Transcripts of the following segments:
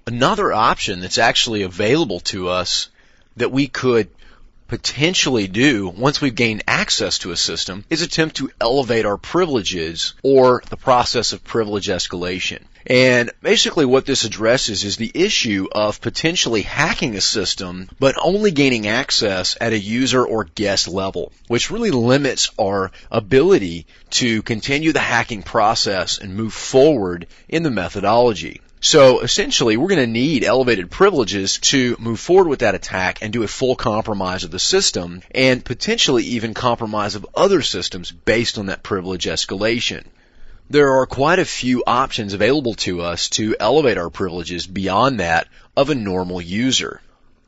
Another option that's actually available to us that we could potentially do once we've gained access to a system is attempt to elevate our privileges, or the process of privilege escalation. And basically what this addresses is the issue of potentially hacking a system but only gaining access at a user or guest level, which really limits our ability to continue the hacking process and move forward in the methodology. So essentially, we're going to need elevated privileges to move forward with that attack and do a full compromise of the system, and potentially even compromise of other systems based on that privilege escalation. There are quite a few options available to us to elevate our privileges beyond that of a normal user.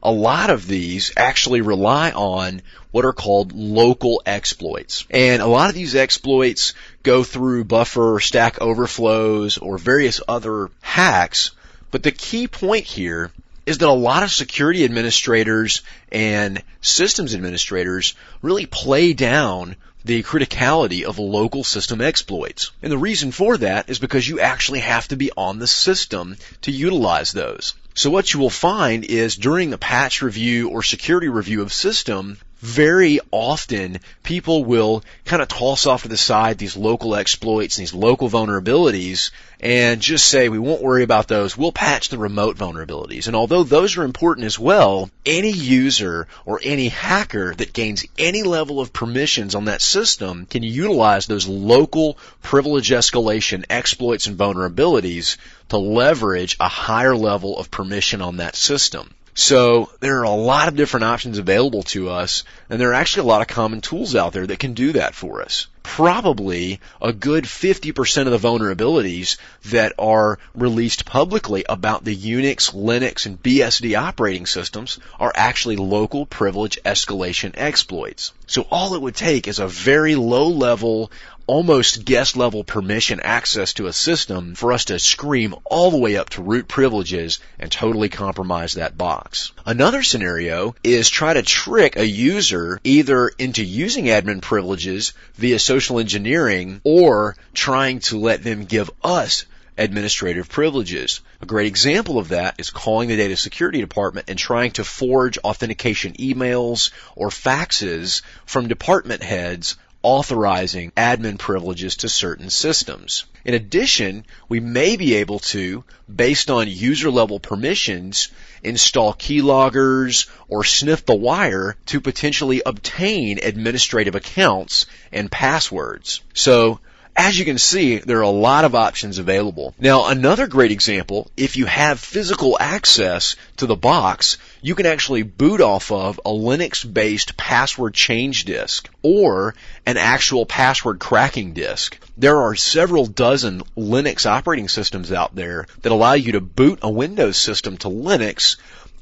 A lot of these actually rely on what are called local exploits. And a lot of these exploits go through buffer or stack overflows or various other hacks. But the key point here is that a lot of security administrators and systems administrators really play down the criticality of local system exploits. And the reason for that is because you actually have to be on the system to utilize those. So what you will find is during the patch review or security review of system, very often people will kind of toss off to the side these local exploits and these local vulnerabilities and just say, we won't worry about those, we'll patch the remote vulnerabilities. And although those are important as well, any user or any hacker that gains any level of permissions on that system can utilize those local privilege escalation exploits and vulnerabilities to leverage a higher level of permission on that system. So there are a lot of different options available to us, and there are actually a lot of common tools out there that can do that for us. Probably a good 50% of the vulnerabilities that are released publicly about the Unix, Linux, and BSD operating systems are actually local privilege escalation exploits. So all it would take is a very low level, almost guest level permission access to a system for us to scream all the way up to root privileges and totally compromise that box. Another scenario is try to trick a user either into using admin privileges via social engineering or trying to let them give us administrative privileges. A great example of that is calling the data security department and trying to forge authentication emails or faxes from department heads authorizing admin privileges to certain systems. In addition, we may be able to, based on user-level permissions, install keyloggers or sniff the wire to potentially obtain administrative accounts and passwords. So, as you can see, there are a lot of options available. Now, another great example, if you have physical access to the box, you can actually boot off of a Linux-based password change disk or an actual password cracking disk. There are several dozen Linux operating systems out there that allow you to boot a Windows system to Linux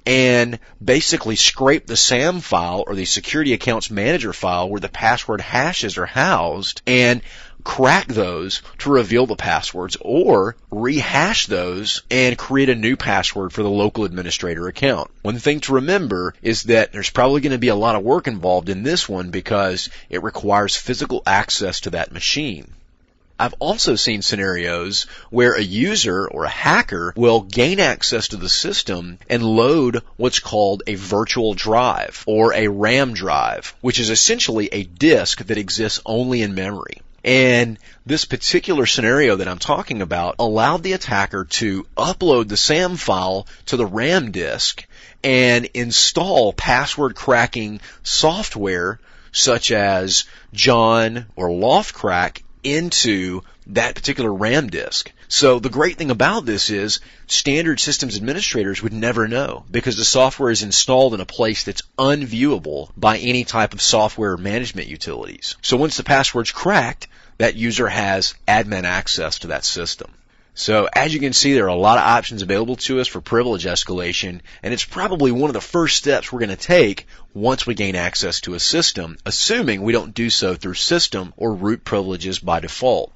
and basically scrape the SAM file or the Security Accounts Manager file where the password hashes are housed and crack those to reveal the passwords, or rehash those and create a new password for the local administrator account. One thing to remember is that there's probably going to be a lot of work involved in this one because it requires physical access to that machine. I've also seen scenarios where a user or a hacker will gain access to the system and load what's called a virtual drive or a RAM drive, which is essentially a disk that exists only in memory. And this particular scenario that I'm talking about allowed the attacker to upload the SAM file to the RAM disk and install password cracking software such as John or Loftcrack into that particular RAM disk. So the great thing about this is standard systems administrators would never know because the software is installed in a place that's unviewable by any type of software management utilities. So once the password's cracked, that user has admin access to that system. So as you can see, there are a lot of options available to us for privilege escalation, and it's probably one of the first steps we're going to take once we gain access to a system, assuming we don't do so through system or root privileges by default.